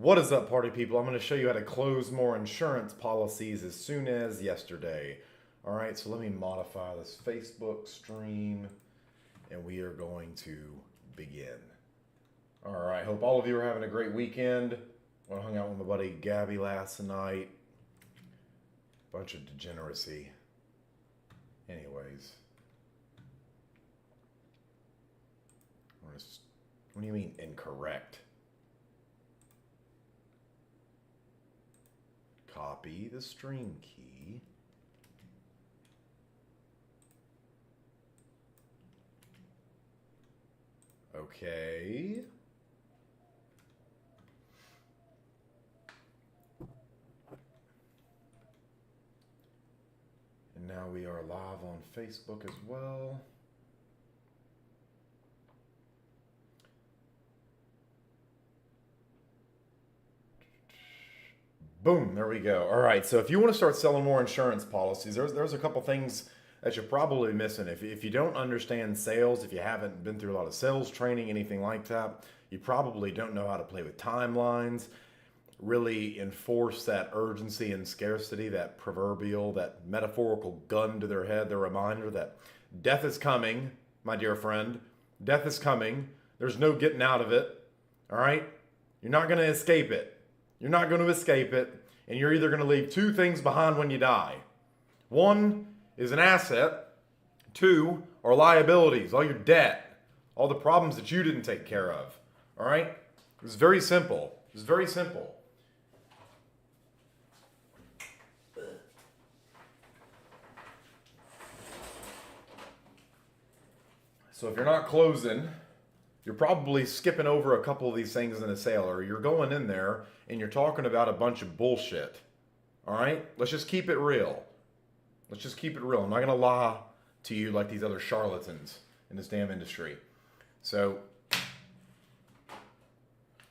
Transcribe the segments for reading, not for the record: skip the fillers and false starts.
What is up, party people? I'm going to show you how to close more insurance policies as soon as yesterday. All right, so let me modify this Facebook stream and we are going to begin. All right, hope all of you are having a great weekend. I hung out with my buddy Gabby last night. Bunch of degeneracy. Anyways. What do you mean incorrect? Copy the stream key. Okay. And now we are live on Facebook as well. Boom, there we go. All right, so if you want to start selling more insurance policies, there's a couple things that you're probably missing. If you don't understand sales, if you haven't been through a lot of sales training, anything like that, you probably don't know how to play with timelines, really enforce that urgency and scarcity, that proverbial, that metaphorical gun to their head, the reminder that death is coming, my dear friend. Death is coming. There's no getting out of it, all right? You're not going to escape it. You're not going to escape it, and you're either going to leave two things behind when you die. One is an asset. Two are liabilities, all your debt, all the problems that you didn't take care of. All right? It's very simple. It's very simple. So if you're not closing, you're probably skipping over a couple of these things in a sale, or you're going in there and you're talking about a bunch of bullshit. All right? Let's just keep it real. Let's just keep it real. I'm not going to lie to you like these other charlatans in this damn industry. So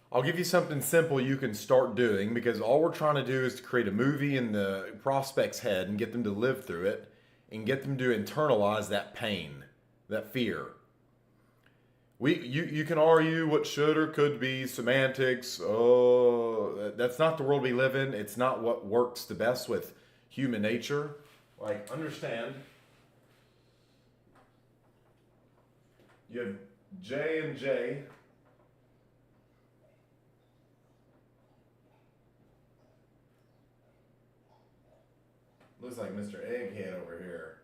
I'll give you something simple you can start doing, because all we're trying to do is to create a movie in the prospect's head and get them to live through it and get them to internalize that pain, that fear. You can argue what should or could be, semantics. Oh, that's not the world we live in. It's not what works the best with human nature. Like, understand, you have J and J. Looks like Mr. Egghead over here.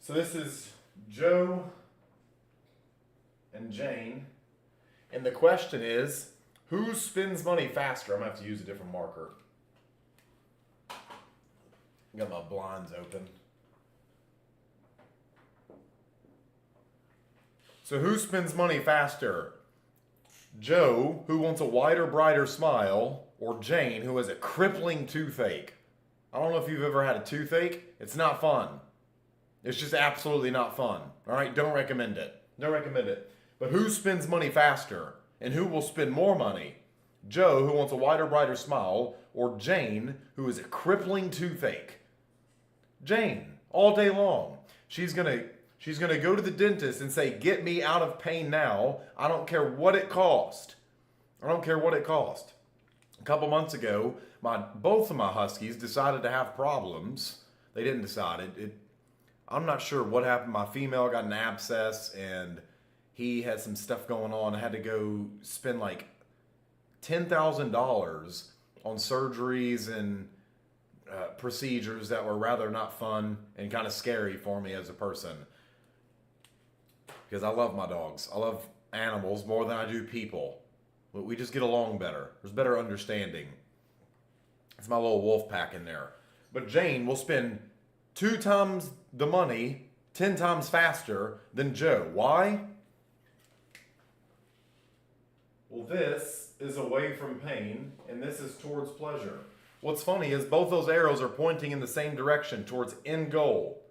So this is Joe and Jane. And the question is, who spends money faster? I'm going to have to use a different marker. Got my blinds open. So who spends money faster? Joe, who wants a wider, brighter smile, or Jane, who has a crippling toothache? I don't know if you've ever had a toothache. It's not fun. It's just absolutely not fun. All right, don't recommend it. Don't recommend it. But who spends money faster? And who will spend more money? Joe, who wants a wider, brighter smile, or Jane, who has a crippling toothache? Jane, all day long. She's gonna go to the dentist and say, "Get me out of pain now. I don't care what it cost. I don't care what it cost." A couple months ago, both of my huskies decided to have problems. They didn't decide it. I'm not sure what happened. My female got an abscess and he had some stuff going on. I had to go spend like $10,000 on surgeries and procedures that were rather not fun and kind of scary for me as a person. Because I love my dogs. I love animals more than I do people. But we just get along better. There's better understanding. It's my little wolf pack in there. But Jane will spend 2 times the money, 10 times faster than Joe. Why? Well, this is away from pain, and this is towards pleasure. What's funny is both those arrows are pointing in the same direction, towards end goal.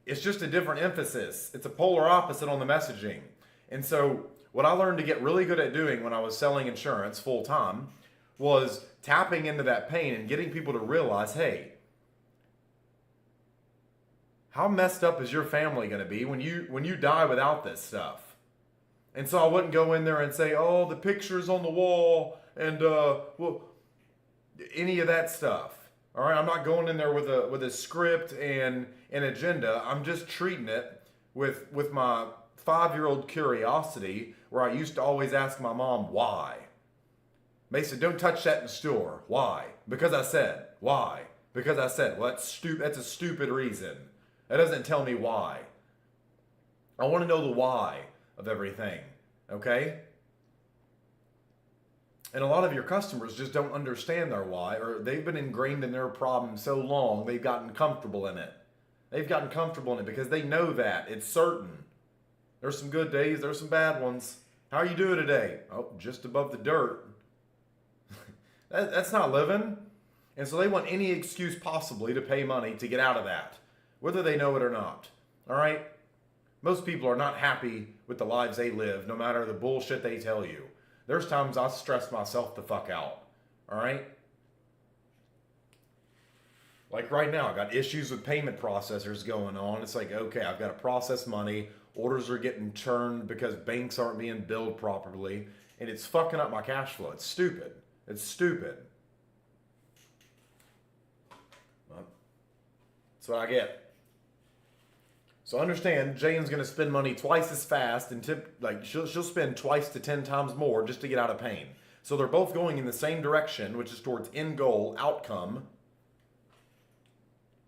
It's just a different emphasis. It's a polar opposite on the messaging. And so what I learned to get really good at doing when I was selling insurance full time was tapping into that pain and getting people to realize, hey, how messed up is your family going to be when you die without this stuff? And so I wouldn't go in there and say, oh, the pictures on the wall and well, any of that stuff. All right, I'm not going in there with a script and an agenda. I'm just treating it with my 5-year-old curiosity, where I used to always ask my mom why. Mason, don't touch that in the store. Why? Because I said. Why? Because I said. Well, that's a stupid reason. That doesn't tell me why. I want to know the why of everything. Okay? And a lot of your customers just don't understand their why, or they've been ingrained in their problem so long, they've gotten comfortable in it. They've gotten comfortable in it because they know that. It's certain. There's some good days, there's some bad ones. How are you doing today? Oh, just above the dirt. That's not living. And so they want any excuse possibly to pay money to get out of that, whether they know it or not. All right? Most people are not happy with the lives they live, no matter the bullshit they tell you. There's times I stress myself the fuck out. All right? Like right now, I got issues with payment processors going on. It's like, okay, I've got to process money. Orders are getting turned because banks aren't being billed properly. And it's fucking up my cash flow. It's stupid. It's stupid. Well, that's what I get. So understand, Jane's going to spend money twice as fast and she'll spend twice to 10 times more just to get out of pain. So they're both going in the same direction, which is towards end goal, outcome.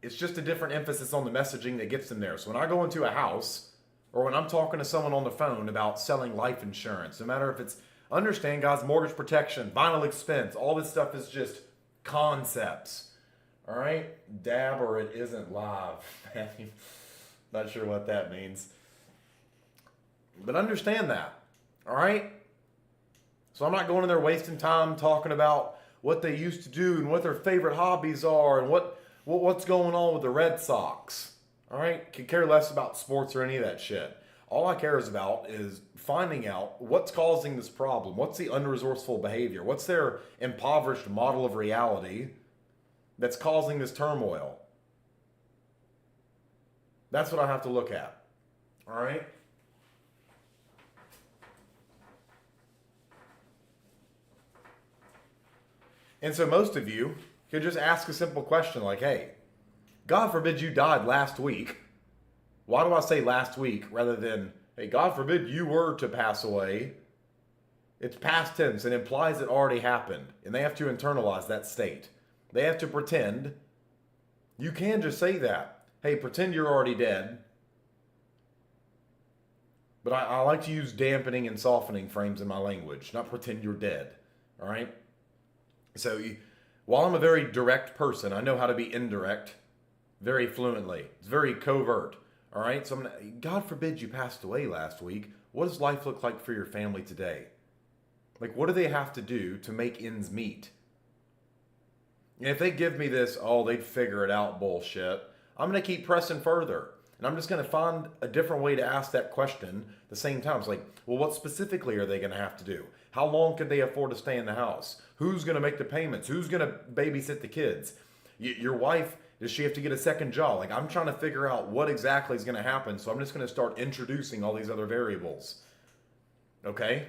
It's just a different emphasis on the messaging that gets them there. So when I go into a house, or when I'm talking to someone on the phone about selling life insurance, no matter if it's, understand, guys, mortgage protection, final expense, all this stuff is just concepts. All right? Dab or it isn't live. Not sure what that means. But understand that. All right? So I'm not going in there wasting time talking about what they used to do and what their favorite hobbies are and what's going on with the Red Sox. All right? Could care less about sports or any of that shit. All I care about is finding out what's causing this problem. What's the unresourceful behavior? What's their impoverished model of reality that's causing this turmoil? That's what I have to look at. All right? And so most of you could just ask a simple question like, hey, God forbid you died last week. Why do I say last week rather than, hey, God forbid you were to pass away? It's past tense and implies it already happened. And they have to internalize that state. They have to pretend. You can just say that. Hey, pretend you're already dead. But I like to use dampening and softening frames in my language, not pretend you're dead. All right? So while I'm a very direct person, I know how to be indirect very fluently. It's very covert. All right? So God forbid you passed away last week. What does life look like for your family today? Like, what do they have to do to make ends meet? And if they give me this, oh, they'd figure it out bullshit, I'm going to keep pressing further. And I'm just going to find a different way to ask that question at the same time. It's like, well, what specifically are they going to have to do? How long can they afford to stay in the house? Who's going to make the payments? Who's going to babysit the kids? Your wife, does she have to get a second job? Like, I'm trying to figure out what exactly is going to happen. So I'm just going to start introducing all these other variables. Okay?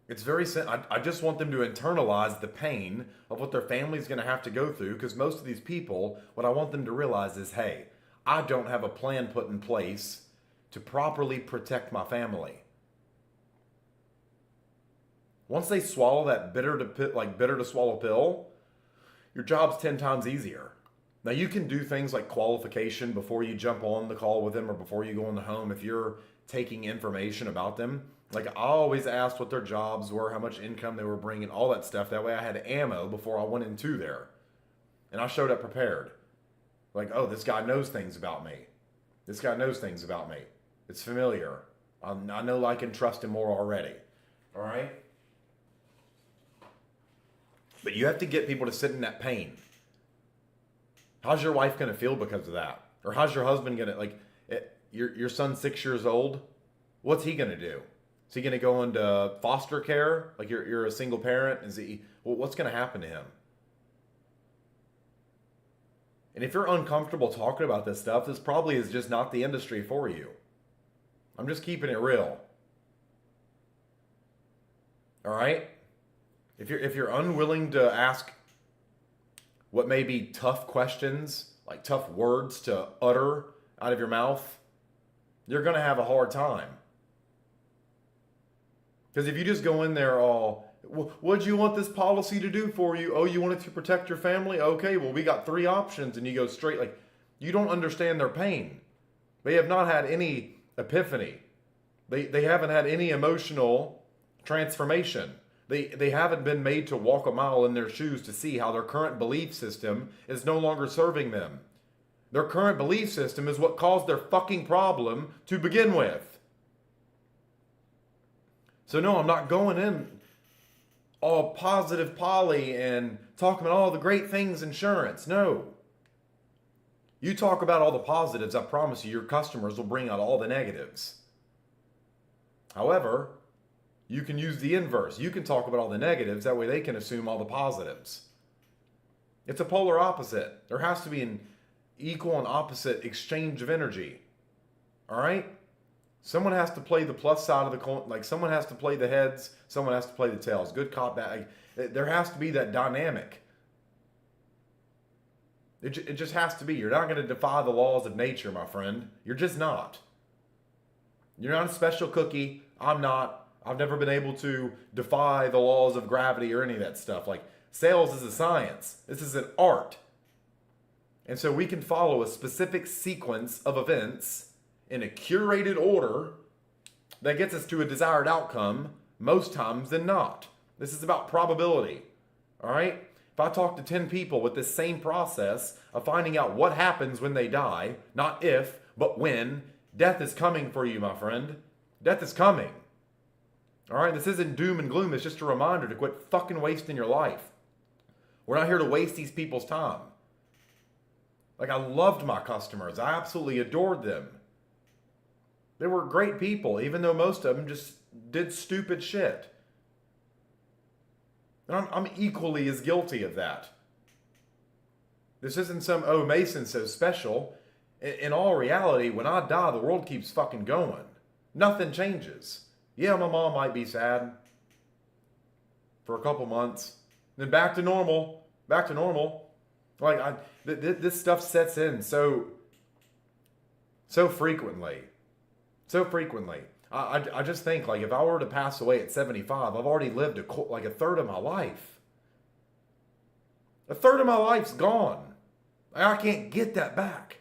It's very simple. I just want them to internalize the pain of what their family's going to have to go through, because most of these people, what I want them to realize is, hey, I don't have a plan put in place to properly protect my family. Once they swallow that bitter to swallow pill, your job's 10 times easier. Now, you can do things like qualification before you jump on the call with them or before you go in the home if you're taking information about them. Like, I always asked what their jobs were, how much income they were bringing, all that stuff. That way I had ammo before I went into there. And I showed up prepared. Like, oh, this guy knows things about me. This guy knows things about me. It's familiar. I know, like, and trust him more already. All right? But you have to get people to sit in that pain. How's your wife going to feel because of that? Or how's your husband going to, like, your son's 6 years old? What's he going to do? Is he going to go into foster care? Like, you're a single parent? What's going to happen to him? And if you're uncomfortable talking about this stuff, this probably is just not the industry for you. I'm just keeping it real. All right? If you're unwilling to ask what may be tough questions, like tough words to utter out of your mouth, you're going to have a hard time. Because if you just go in there all, what do you want this policy to do for you? Oh, you want it to protect your family? Okay, well, we got 3 options, and you go straight, like, you don't understand their pain. They have not had any epiphany. They haven't had any emotional transformation. They haven't been made to walk a mile in their shoes to see how their current belief system is no longer serving them. Their current belief system is what caused their fucking problem to begin with. So no, I'm not going in all positive Polly and talking about all the great things insurance. No. You talk about all the positives, I promise you, your customers will bring out all the negatives. However, you can use the inverse. You can talk about all the negatives, that way they can assume all the positives. It's a polar opposite. There has to be an equal and opposite exchange of energy. All right? Someone has to play the plus side of the coin. Like, someone has to play the heads, someone has to play the tails. Good cop, bad. There has to be that dynamic. It just has to be. You're not going to defy the laws of nature, my friend. You're just not. You're not a special cookie. I'm not. I've never been able to defy the laws of gravity or any of that stuff. Like, sales is a science. This is an art. And so we can follow a specific sequence of events in a curated order that gets us to a desired outcome most times than not. This is about probability. All right? If I talk to 10 people with this same process of finding out what happens when they die, not if, but when, death is coming for you, my friend. Death is coming. All right? This isn't doom and gloom. It's just a reminder to quit fucking wasting your life. We're not here to waste these people's time. Like, I loved my customers. I absolutely adored them. They were great people, even though most of them just did stupid shit. And I'm equally as guilty of that. This isn't some, oh, Mason's so special. In all reality, when I die, the world keeps fucking going. Nothing changes. Yeah, my mom might be sad for a couple months. Then back to normal. Back to normal. Like, this stuff sets in so frequently. So frequently. I just think, like, if I were to pass away at 75, I've already lived a third of my life. A third of my life's gone. I can't get that back.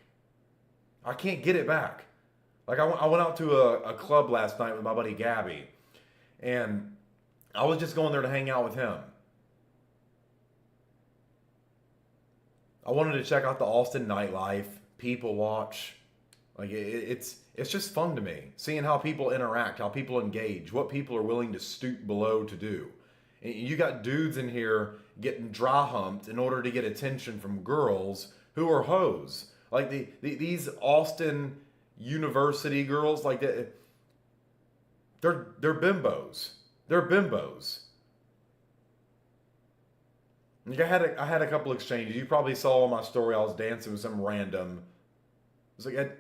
I can't get it back. Like, I went out to a club last night with my buddy Gabby, and I was just going there to hang out with him. I wanted to check out the Austin nightlife, people watch. Like, it's just fun to me, seeing how people interact, how people engage, what people are willing to stoop below to do. And you got dudes in here getting dry humped in order to get attention from girls who are hoes. Like, these Austin University girls, like, they're bimbos. They're bimbos. Like, I had a couple exchanges. You probably saw on my story I was dancing with some random. It's like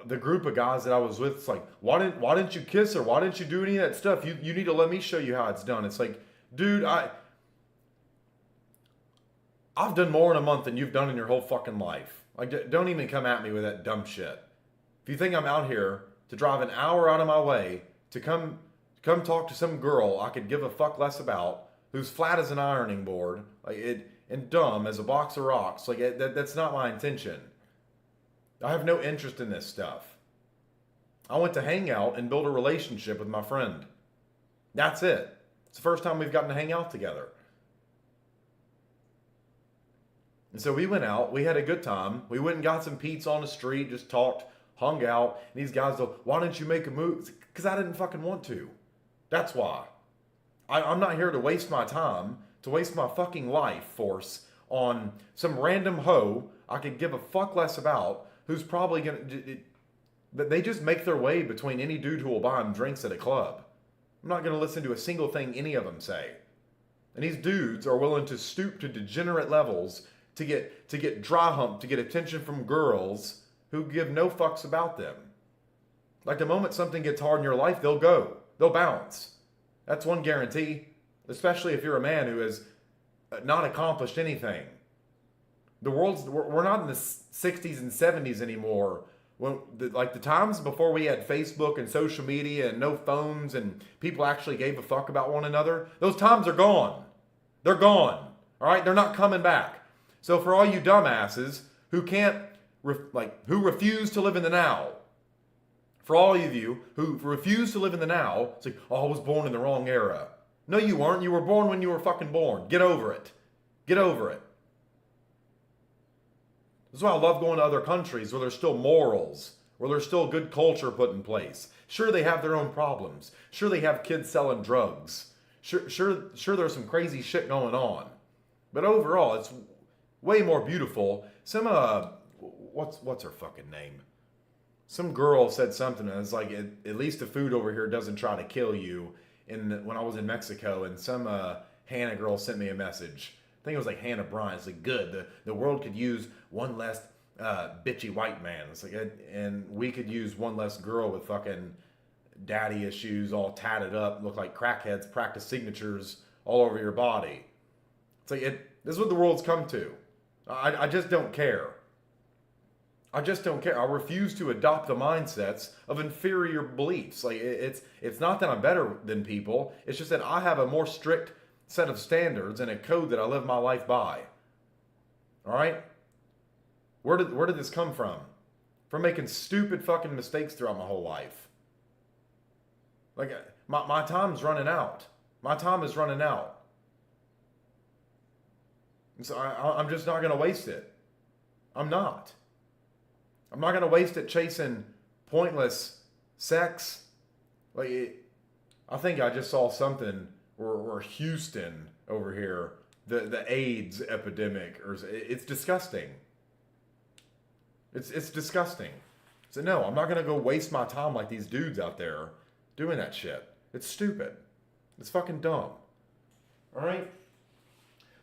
the group of guys that I was with. It's like, why didn't you kiss her? Why didn't you do any of that stuff? You need to let me show you how it's done. It's like, dude, I've done more in a month than you've done in your whole fucking life. Like, don't even come at me with that dumb shit. If you think I'm out here to drive an hour out of my way to come talk to some girl I could give a fuck less about, who's flat as an ironing board, and dumb as a box of rocks, like, that's not my intention. I have no interest in this stuff. I went to hang out and build a relationship with my friend. That's it. It's the first time we've gotten to hang out together. And so we went out, we had a good time. We went and got some pizza on the street, just talked, hung out. And these guys go, why didn't you make a move? Because I didn't fucking want to. That's why. I'm not here to waste my time, to waste my fucking life force on some random hoe I could give a fuck less about, who's probably going to... They just make their way between any dude who will buy them drinks at a club. I'm not going to listen to a single thing any of them say. And these dudes are willing to stoop to degenerate levels to get dry humped, to get attention from girls who give no fucks about them. Like the moment something gets hard in your life, they'll go. They'll bounce. That's one guarantee, especially if you're a man who has not accomplished anything. We're not in the 60s and 70s anymore. Like the times before we had Facebook and social media and no phones and people actually gave a fuck about one another, those times are gone. They're gone. All right? They're not coming back. So for all you dumbasses who who refuse to live in the now, for all of you who refuse to live in the now, it's like, oh, I was born in the wrong era. No, you weren't. You were born when you were fucking born. Get over it. Get over it. This is why I love going to other countries where there's still morals, where there's still good culture put in place. Sure, they have their own problems. Sure, they have kids selling drugs. Sure, there's some crazy shit going on. But overall, it's way more beautiful. Some what's her fucking name? Some girl said something, and it's like, at least the food over here doesn't try to kill you. When I was in Mexico, and some Hannah girl sent me a message. I think it was like Hannah Bryan. It's like, good. The world could use one less bitchy white man. It's like, and we could use one less girl with fucking daddy issues, all tatted up, look like crackheads, practice signatures all over your body. It's like, this is what the world's come to. I just don't care. I just don't care. I refuse to adopt the mindsets of inferior beliefs. Like, it's not that I'm better than people. It's just that I have a more strict set of standards and a code that I live my life by. All right? Where did this come from? From making stupid fucking mistakes throughout my whole life. Like, my time's running out. My time is running out. And so I'm just not going to waste it. I'm not. I'm not going to waste it chasing pointless sex. I think I just saw something where Houston over here, the AIDS epidemic, it's disgusting. It's disgusting. So no, I'm not going to go waste my time like these dudes out there doing that shit. It's stupid. It's fucking dumb. All right?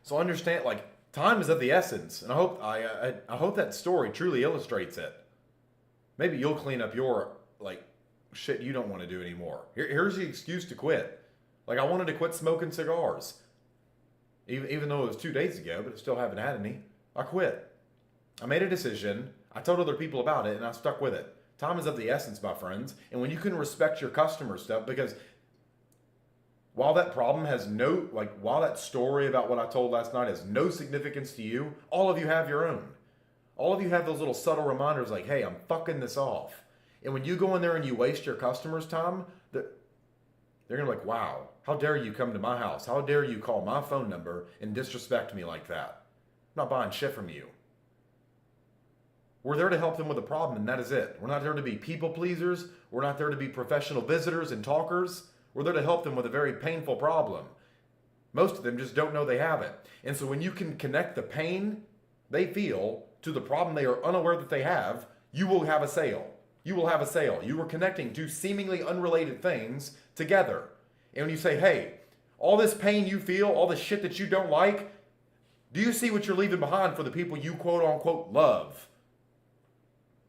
So understand, time is of the essence, and I hope that story truly illustrates it. Maybe you'll clean up your shit you don't want to do anymore. Here's the excuse to quit. I wanted to quit smoking cigars, even though it was 2 days ago, but I still haven't had any. I quit. I made a decision. I told other people about it, and I stuck with it. Time is of the essence, my friends. And when you can respect your customer stuff, because while that problem has while that story about what I told last night has no significance to you, all of you have your own. All of you have those little subtle reminders like, hey, I'm fucking this off. And when you go in there and you waste your customers' time, they're going to be like, wow, how dare you come to my house? How dare you call my phone number and disrespect me like that? I'm not buying shit from you. We're there to help them with a problem, and that is it. We're not there to be people pleasers. We're not there to be professional visitors and talkers. We're there to help them with a very painful problem. Most of them just don't know they have it. And so when you can connect the pain they feel to the problem they are unaware that they have, you will have a sale. You will have a sale. You are connecting two seemingly unrelated things together. And when you say, hey, all this pain you feel, all the shit that you don't like, do you see what you're leaving behind for the people you quote unquote love?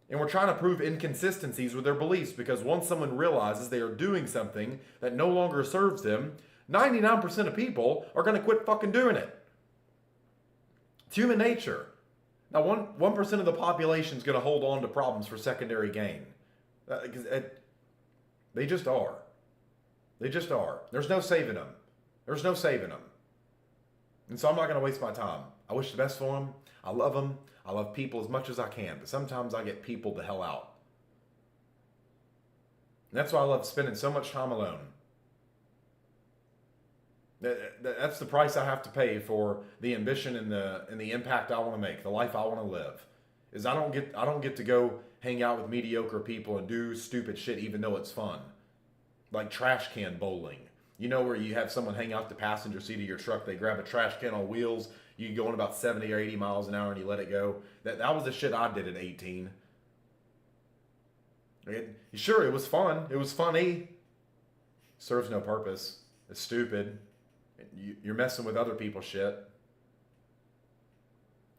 And we're trying to prove inconsistencies with their beliefs, because once someone realizes they are doing something that no longer serves them, 99% of people are going to quit fucking doing it. It's human nature. Now, 1% of the population is going to hold on to problems for secondary gain. They just are. They just are. There's no saving them. There's no saving them. And so I'm not going to waste my time. I wish the best for them. I love them. I love people as much as I can. But sometimes I get people the hell out. And that's why I love spending so much time alone. That's the price I have to pay for the ambition and the impact I want to make, the life I want to live. Is I don't get to go hang out with mediocre people and do stupid shit even though it's fun. Like trash can bowling. You know, where you have someone hang out the passenger seat of your truck, they grab a trash can on wheels, you go in about 70 or 80 miles an hour and you let it go. That was the shit I did at 18. Sure, it was fun. It was funny. Serves no purpose. It's stupid. You're messing with other people's shit.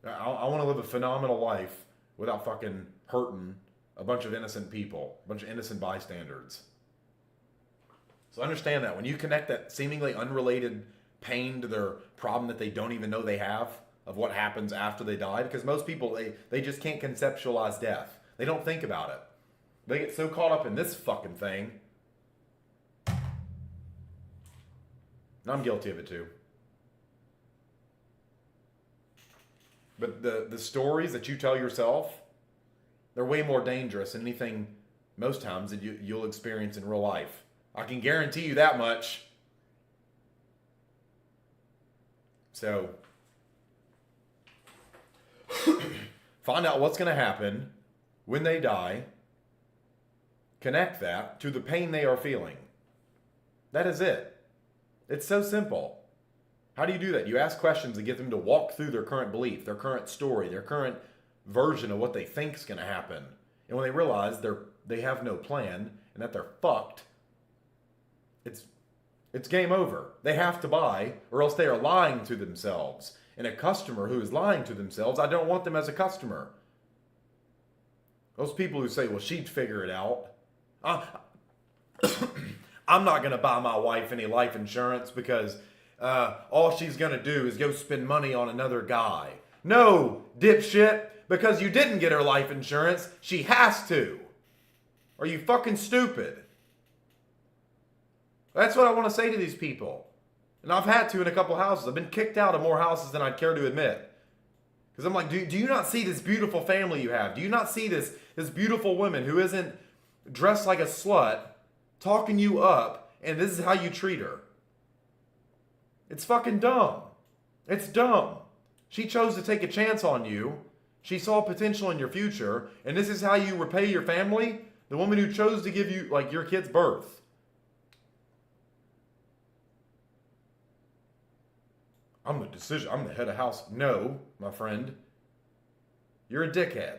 I want to live a phenomenal life without fucking hurting a bunch of innocent people, a bunch of innocent bystanders. So understand that when you connect that seemingly unrelated pain to their problem that they don't even know they have of what happens after they die, because most people, they just can't conceptualize death. They don't think about it. They get so caught up in this fucking thing. And I'm guilty of it too. But the stories that you tell yourself, they're way more dangerous than anything most times that you'll experience in real life. I can guarantee you that much. So, find out what's going to happen when they die. Connect that to the pain they are feeling. That is it. It's so simple. How do you do that? You ask questions and get them to walk through their current belief, their current story, their current version of what they think is going to happen. And when they realize they have no plan and that they're fucked, it's game over. They have to buy, or else they are lying to themselves. And a customer who is lying to themselves, I don't want them as a customer. Those people who say, well, she'd figure it out. I'm not going to buy my wife any life insurance because all she's going to do is go spend money on another guy. No, dipshit, because you didn't get her life insurance, she has to. Are you fucking stupid? That's what I want to say to these people. And I've had to in a couple houses. I've been kicked out of more houses than I'd care to admit. Because I'm like, do you not see this beautiful family you have? Do you not see this beautiful woman who isn't dressed like a slut, talking you up, and this is how you treat her? It's fucking dumb. It's dumb. She chose to take a chance on you. She saw potential in your future, and this is how you repay your family? The woman who chose to give you, like, your kid's birth. I'm the head of house. No, my friend. You're a dickhead.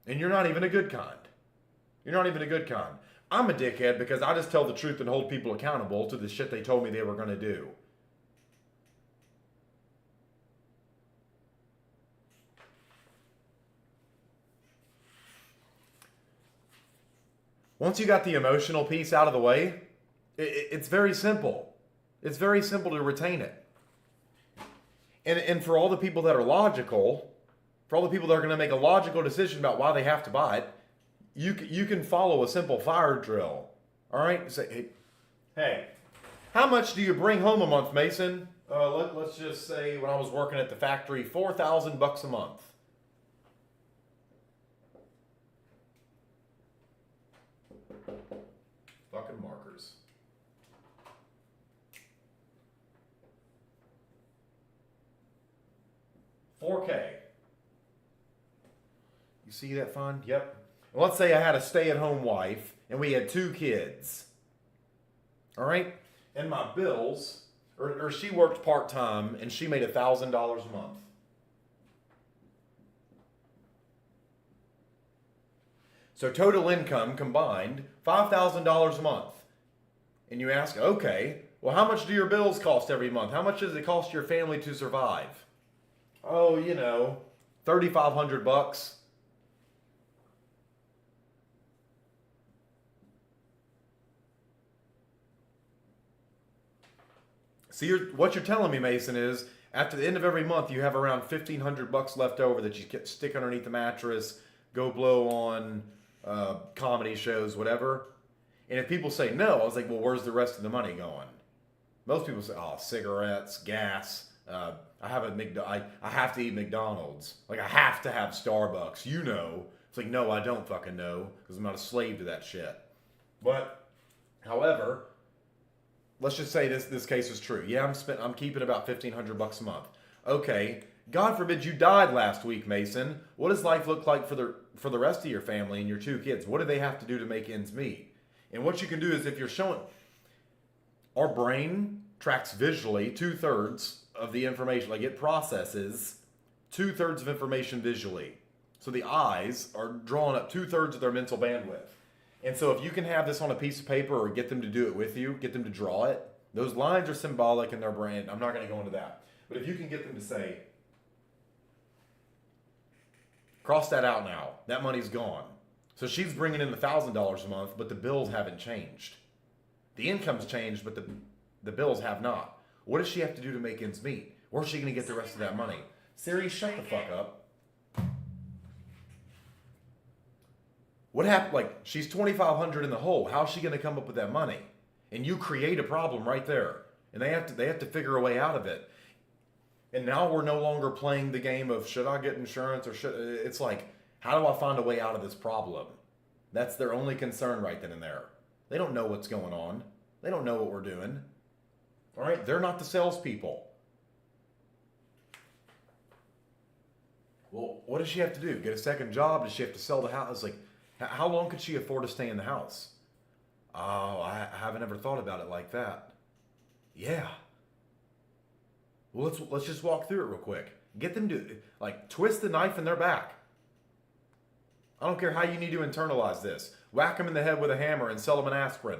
And you're not even a good kind. You're not even a good kind. I'm a dickhead because I just tell the truth and hold people accountable to the shit they told me they were going to do. Once you got the emotional piece out of the way, it's very simple. It's very simple to retain it. And for all the people that are logical, for all the people that are going to make a logical decision about why they have to buy it, you can follow a simple fire drill. All right? Say, hey, how much do you bring home a month, Mason? Let's just say when I was working at the factory, $4,000 a month. Fucking markers. $4K. You see that fund? Yep. And let's say I had a stay-at-home wife and we had 2 kids. All right? And my bills, or she worked part-time and she made $1,000 a month. So total income combined, $5,000 a month. And you ask, okay, well, how much do your bills cost every month? How much does it cost your family to survive? Oh, $3,500. See, what you're telling me, Mason, is after the end of every month, you have around $1,500 left over that you stick underneath the mattress, go blow on comedy shows, whatever. And if people say no, I was like, well, where's the rest of the money going? Most people say, oh, cigarettes, gas. I have to eat McDonald's. Like, I have to have Starbucks. It's like, no, I don't fucking know because I'm not a slave to that shit. But, however, let's just say this case is true. Yeah, I'm keeping about $1,500 a month. Okay, God forbid you died last week, Mason. What does life look like for the rest of your family and your 2 kids? What do they have to do to make ends meet? And what you can do is if you're showing, our brain tracks visually 2/3 of the information. Like it processes 2/3 of information visually. So the eyes are drawing up 2/3 of their mental bandwidth. And so if you can have this on a piece of paper or get them to do it with you, get them to draw it, those lines are symbolic in their brain. I'm not going to go into that. But if you can get them to say, Cross that out now. That money's gone. So she's bringing in $1,000 a month, but the bills haven't changed. The income's changed, but the bills have not. What does she have to do to make ends meet? Where's she going to get the rest of that money? Siri, shut the fuck up. What happened? Like, she's $2,500 in the hole. How's she going to come up with that money? And you create a problem right there. And they have to figure a way out of it. And now we're no longer playing the game of should I get insurance or should it's like, how do I find a way out of this problem? That's their only concern right then and there. They don't know what's going on. They don't know what we're doing. All right? They're not the salespeople. Well, what does she have to do? Get a second job? Does she have to sell the house? Like, how long could she afford to stay in the house? Oh, I haven't ever thought about it like that. Yeah. Well, let's just walk through it real quick. Get them to, like, twist the knife in their back. I don't care how you need to internalize this. Whack them in the head with a hammer and sell them an aspirin.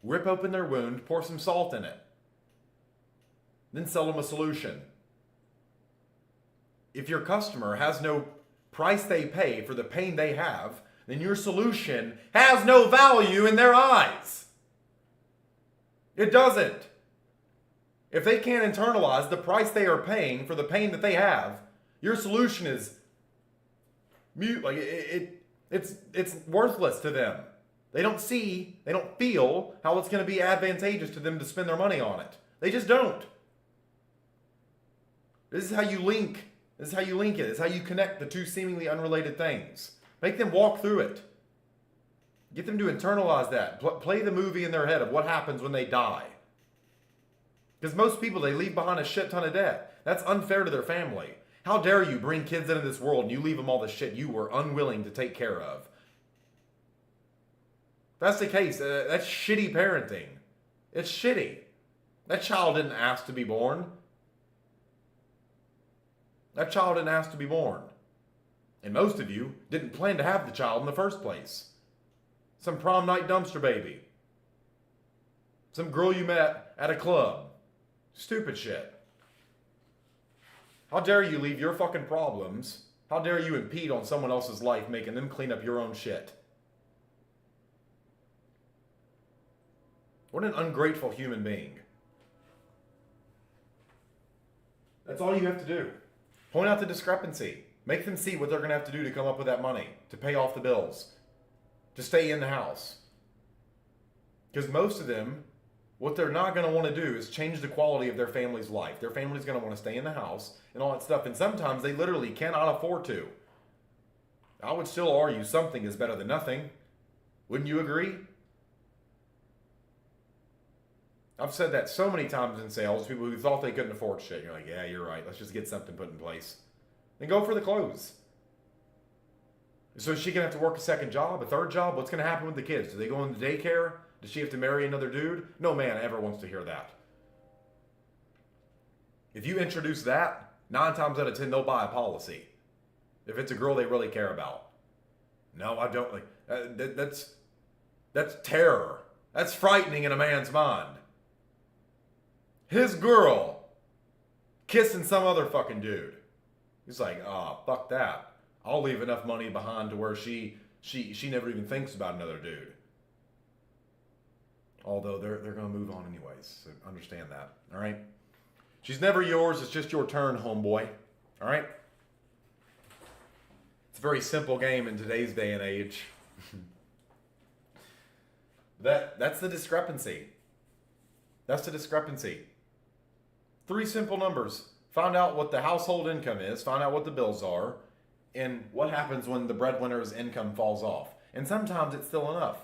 Rip open their wound, pour some salt in it. Then sell them a solution. If your customer has no price they pay for the pain they have, then your solution has no value in their eyes. It doesn't. If they can't internalize the price they are paying for the pain that they have, your solution is mute. Like it's worthless to them. They don't see, they don't feel how it's going to be advantageous to them to spend their money on it. They just don't. This is how you link. This is how you link it. It's how you connect the two seemingly unrelated things. Make them walk through it. Get them to internalize that. Play the movie in their head of what happens when they die. Because most people, they leave behind a shit ton of debt. That's unfair to their family. How dare you bring kids into this world and you leave them all the shit you were unwilling to take care of? If that's the case, that's shitty parenting. It's shitty. That child didn't ask to be born. That child didn't ask to be born. And most of you didn't plan to have the child in the first place. Some prom night dumpster baby. Some girl you met at a club. Stupid shit. How dare you leave your fucking problems? How dare you impede on someone else's life, making them clean up your own shit? What an ungrateful human being. That's all you have to do. Point out the discrepancy. Make them see what they're going to have to do to come up with that money, to pay off the bills, to stay in the house. Because most of them, what they're not going to want to do is change the quality of their family's life. Their family's going to want to stay in the house and all that stuff. And sometimes they literally cannot afford to. I would still argue something is better than nothing. Wouldn't you agree? I've said that so many times in sales. People who thought they couldn't afford shit. You're like, yeah, you're right. Let's just get something put in place. Then go for the close. So is she going to have to work a second job, a third job? What's going to happen with the kids? Do they go into daycare? Does she have to marry another dude? No man ever wants to hear that. If you introduce that, 9 times out of 10, they'll buy a policy. If it's a girl they really care about. No, I don't. Like that's terror. That's frightening in a man's mind. His girl kissing some other fucking dude. He's like, fuck that. I'll leave enough money behind to where she never even thinks about another dude. Although they're going to move on anyways. So understand that. All right? She's never yours. It's just your turn, homeboy. All right? It's a very simple game in today's day and age. That's the discrepancy. That's the discrepancy. 3 simple numbers. Find out what the household income is. Find out what the bills are. And what happens when the breadwinner's income falls off. And sometimes it's still enough.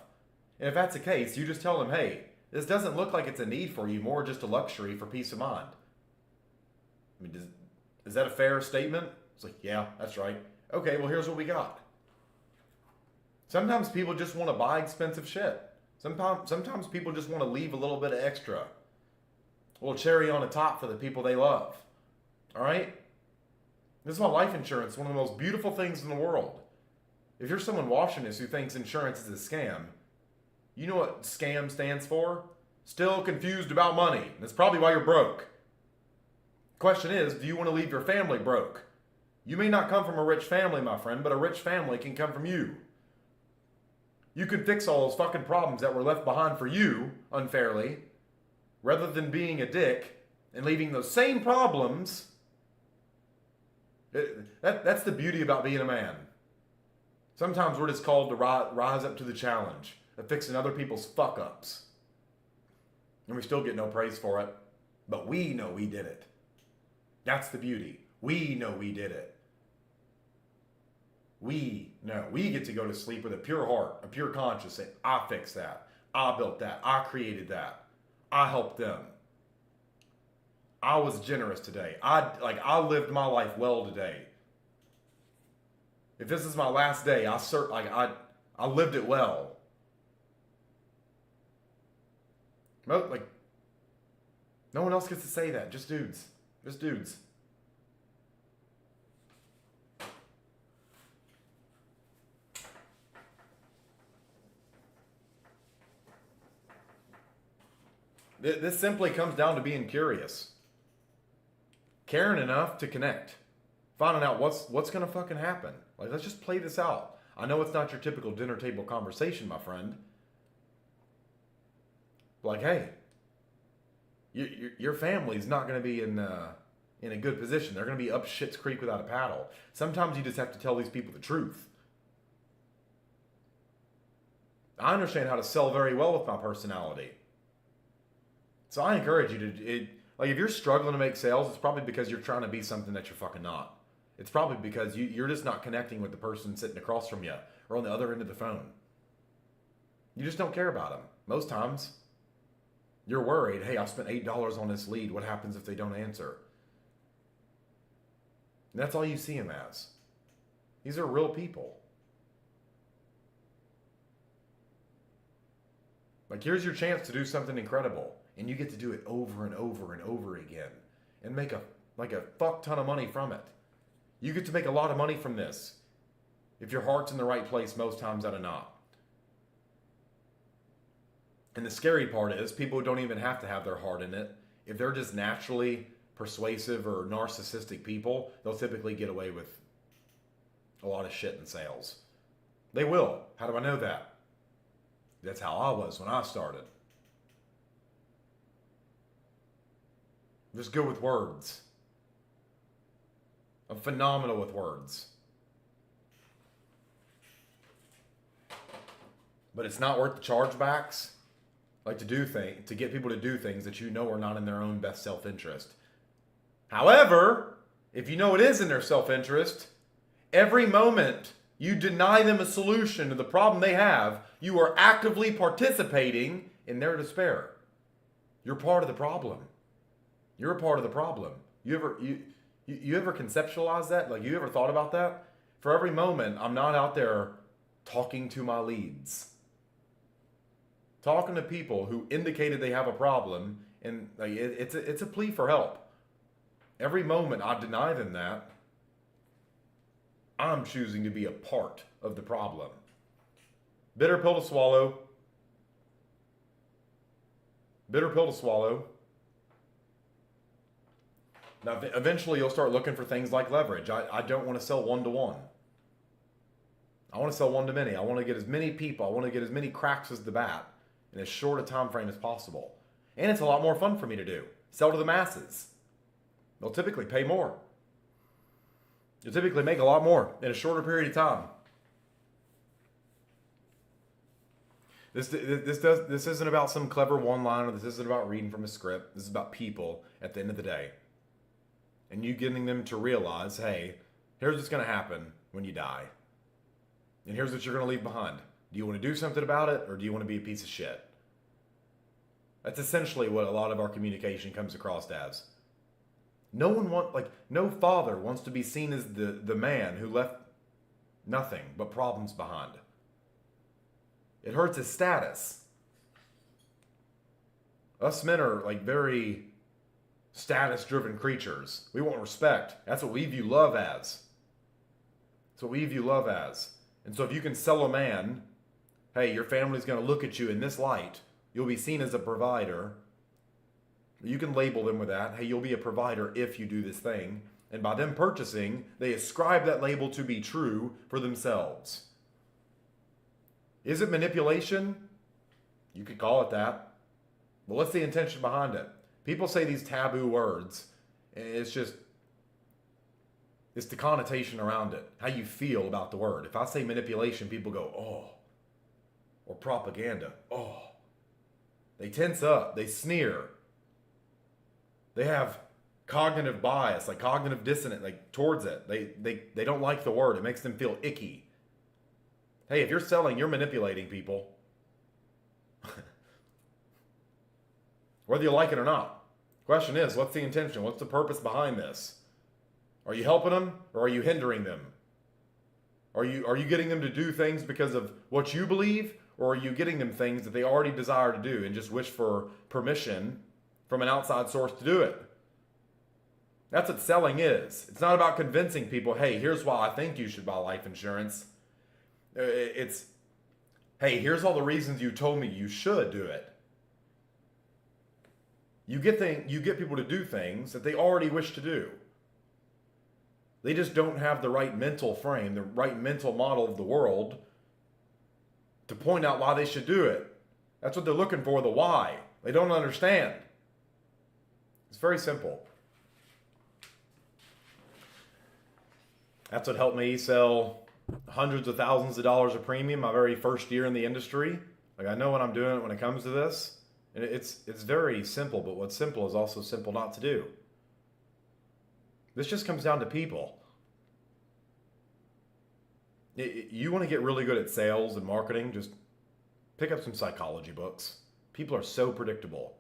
And if that's the case, you just tell them, hey, this doesn't look like it's a need for you, more just a luxury for peace of mind. I mean, is that a fair statement? It's like, yeah, that's right. Okay, well, here's what we got. Sometimes people just want to buy expensive shit. Sometimes people just want to leave a little bit of extra. A little cherry on the top for the people they love. All right? This is why life insurance is one of the most beautiful things in the world. If you're someone watching this who thinks insurance is a scam, you know what SCAM stands for? Still confused about money. That's probably why you're broke. Question is, do you want to leave your family broke? You may not come from a rich family, my friend, but a rich family can come from you. You can fix all those fucking problems that were left behind for you unfairly, rather than being a dick and leaving those same problems. That's the beauty about being a man. Sometimes we're just called to rise up to the challenge of fixing other people's fuck-ups. And we still get no praise for it. But we know we did it. That's the beauty. We know we did it. We know. We get to go to sleep with a pure heart, a pure conscience, say, I fixed that. I built that. I created that. I helped them. I was generous today. I lived my life well today. If this is my last day, I lived it well. No one else gets to say that. Just dudes. Just dudes. This simply comes down to being curious. Caring enough to connect. Finding out what's going to fucking happen. Like, let's just play this out. I know it's not your typical dinner table conversation, my friend. Like, hey, your family's not going to be in a good position. They're going to be up shit's creek without a paddle. Sometimes you just have to tell these people the truth. I understand how to sell very well with my personality. So I encourage you to, if you're struggling to make sales, it's probably because you're trying to be something that you're fucking not. It's probably because you're just not connecting with the person sitting across from you or on the other end of the phone. You just don't care about them. Most times, you're worried, hey, I spent $8 on this lead. What happens if they don't answer? And that's all you see them as. These are real people. Like, here's your chance to do something incredible. And you get to do it over and over and over again. And make a fuck ton of money from it. You get to make a lot of money from this. If your heart's in the right place most times out of not. And the scary part is people don't even have to have their heart in it. If they're just naturally persuasive or narcissistic people, they'll typically get away with a lot of shit in sales. They will. How do I know that? That's how I was when I started. Just good with words. I'm phenomenal with words. But it's not worth the chargebacks. Like to get people to do things that you know are not in their own best self-interest. However, if you know it is in their self-interest, every moment you deny them a solution to the problem they have, you are actively participating in their despair. You're part of the problem. You're a part of the problem. You ever conceptualize that? Like, you ever thought about that? For every moment, I'm not out there talking to my leads. Talking to people who indicated they have a problem, and like, it's a plea for help. Every moment I deny them that, I'm choosing to be a part of the problem. Bitter pill to swallow. Bitter pill to swallow. Now, eventually you'll start looking for things like leverage. I don't want to sell one-to-one. I want to sell one-to-many. I want to get as many people. I want to get as many cracks as the bat in as short a time frame as possible. And it's a lot more fun for me to do. Sell to the masses. They'll typically pay more. You'll typically make a lot more in a shorter period of time. This isn't about some clever one-liner. This isn't about reading from a script. This is about people at the end of the day. And you getting them to realize, hey, here's what's going to happen when you die. And here's what you're going to leave behind. Do you want to do something about it, or do you want to be a piece of shit? That's essentially what a lot of our communication comes across as. No father wants to be seen as the man who left nothing but problems behind. It hurts his status. Us men are very status-driven creatures. We want respect. That's what we view love as. That's what we view love as. And so if you can sell a man, hey, your family's going to look at you in this light. You'll be seen as a provider. You can label them with that. Hey, you'll be a provider if you do this thing. And by them purchasing, they ascribe that label to be true for themselves. Is it manipulation? You could call it that. But what's the intention behind it? People say these taboo words, and it's the connotation around it, how you feel about the word. If I say manipulation, people go, oh. Or propaganda, oh. They tense up, they sneer. They have cognitive bias, like cognitive dissonance, like towards it. They don't like the word. It makes them feel icky. Hey, if you're selling, you're manipulating people. Whether you like it or not. Question is, what's the intention? What's the purpose behind this? Are you helping them or are you hindering them? Are you getting them to do things because of what you believe, or are you getting them things that they already desire to do and just wish for permission from an outside source to do it? That's what selling is. It's not about convincing people, hey, here's why I think you should buy life insurance. It's, hey, here's all the reasons you told me you should do it. You get people to do things that they already wish to do. They just don't have the right mental frame, the right mental model of the world to point out why they should do it. That's what they're looking for, the why. They don't understand. It's very simple. That's what helped me sell hundreds of thousands of dollars of premium my very first year in the industry. Like, I know what I'm doing when it comes to this. And it's very simple, but what's simple is also simple not to do. This just comes down to people. You want to get really good at sales and marketing, just pick up some psychology books. People are so predictable.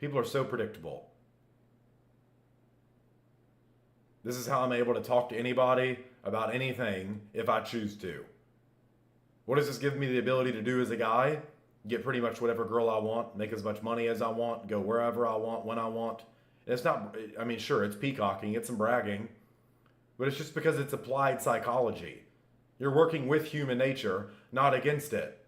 People are so predictable. This is how I'm able to talk to anybody about anything if I choose to. What does this give me the ability to do as a guy? Get pretty much whatever girl I want, make as much money as I want, go wherever I want, when I want. And it's not, I mean, sure, it's peacocking, it's some bragging, but it's just because it's applied psychology. You're working with human nature, not against it.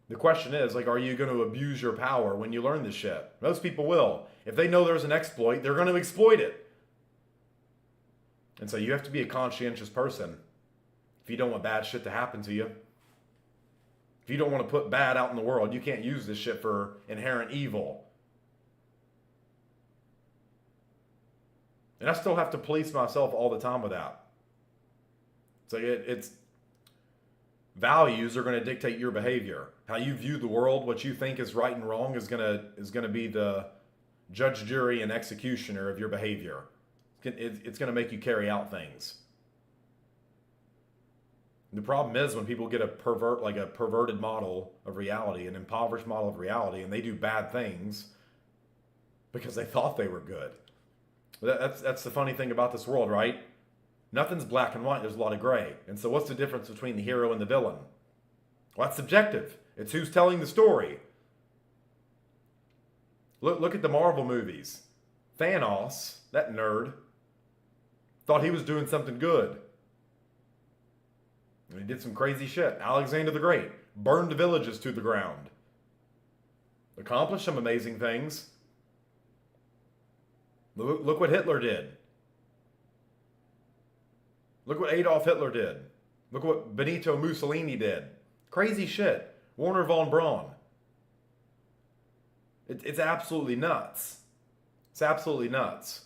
The question is, like, are you going to abuse your power when you learn this shit? Most people will. If they know there's an exploit, they're going to exploit it. And so you have to be a conscientious person if you don't want bad shit to happen to you. If you don't want to put bad out in the world, you can't use this shit for inherent evil. And I still have to police myself all the time with that. So it's values are going to dictate your behavior. How you view the world, what you think is right and wrong is going to be the judge, jury, and executioner of your behavior. It's going to make you carry out things. The problem is when people get a perverted model of reality, an impoverished model of reality, and they do bad things because they thought they were good. That's the funny thing about this world, right? Nothing's black and white. There's a lot of gray. And so what's the difference between the hero and the villain? Well, that's subjective. It's who's telling the story. Look at the Marvel movies. Thanos, that nerd, thought he was doing something good. And he did some crazy shit. Alexander the Great burned villages to the ground. Accomplished some amazing things. Look what Hitler did. Look what Adolf Hitler did. Look what Benito Mussolini did. Crazy shit. Werner von Braun. It's absolutely nuts. It's absolutely nuts.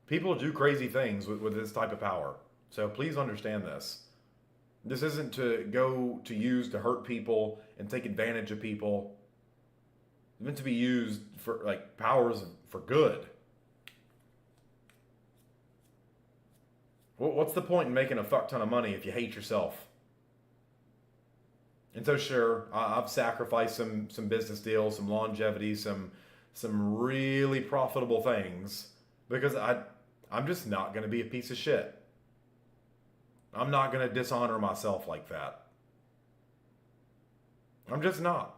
People do crazy things with this type of power. So please understand this. This isn't to use to hurt people and take advantage of people. It's meant to be used for like powers for good. What's the point in making a fuck ton of money if you hate yourself? And so sure, I've sacrificed some business deals, some longevity, some really profitable things because I'm just not going to be a piece of shit. I'm not going to dishonor myself like that. I'm just not.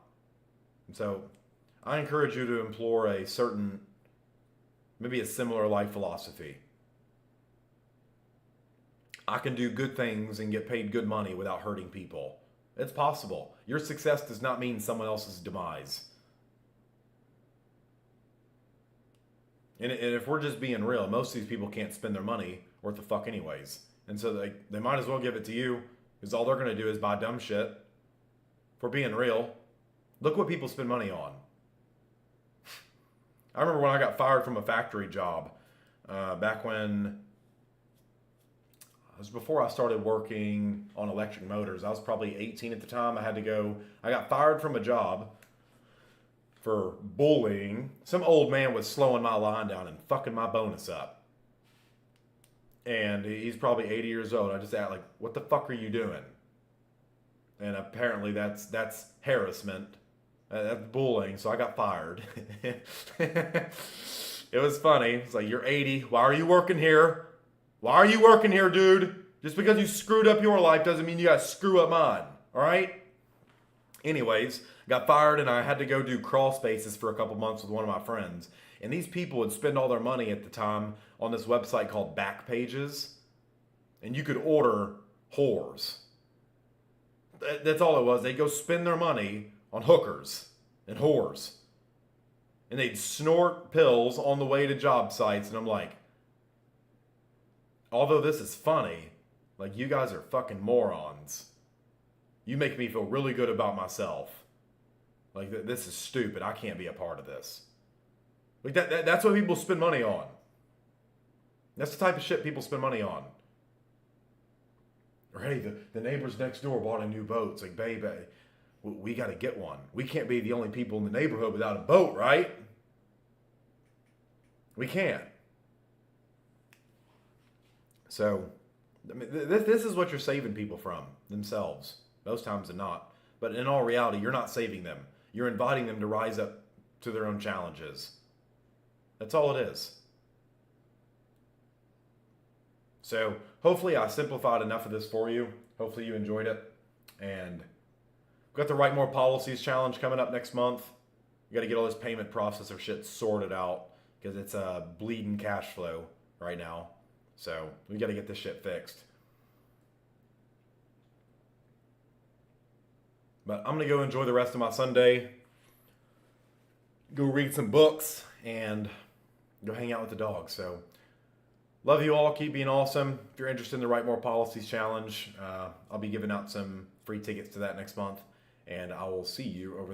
And so I encourage you to implore a certain, maybe a similar life philosophy. I can do good things and get paid good money without hurting people. It's possible. Your success does not mean someone else's demise. And if we're just being real, most of these people can't spend their money worth the fuck anyways. And so they might as well give it to you because all they're going to do is buy dumb shit. If we're being real, look what people spend money on. I remember when I got fired from a factory job back when it was before I started working on electric motors. I was probably 18 at the time. I got fired from a job for bullying. Some old man was slowing my line down and fucking my bonus up. And he's probably 80 years old. I just asked, like, what the fuck are you doing? And apparently that's harassment. That's bullying, so I got fired. It was funny. It's like, you're 80. Why are you working here? Why are you working here, dude? Just because you screwed up your life doesn't mean you gotta screw up mine. All right? Anyways, got fired and I had to go do crawl spaces for a couple months with one of my friends. And these people would spend all their money at the time on this website called Backpages. And you could order whores. That's all it was. They'd go spend their money on hookers and whores. And they'd snort pills on the way to job sites. And I'm like, although this is funny, like, you guys are fucking morons. You make me feel really good about myself. Like, this is stupid. I can't be a part of this. Like, that's what people spend money on. That's the type of shit people spend money on. Or, hey, the neighbors next door bought a new boat. It's like, baby, we got to get one. We can't be the only people in the neighborhood without a boat, right? We can't. So, I mean, this is what you're saving people from themselves. Most times than not. But in all reality, you're not saving them. You're inviting them to rise up to their own challenges. That's all it is. So hopefully I simplified enough of this for you. Hopefully you enjoyed it. And we've got the Write More Policies Challenge coming up next month. We got to get all this payment processor shit sorted out because it's a bleeding cash flow right now. So we got to get this shit fixed. But I'm going to go enjoy the rest of my Sunday. Go read some books and go hang out with the dog. So love you all. Keep being awesome. If you're interested in the Write More Policies Challenge, I'll be giving out some free tickets to that next month. And I will see you over there.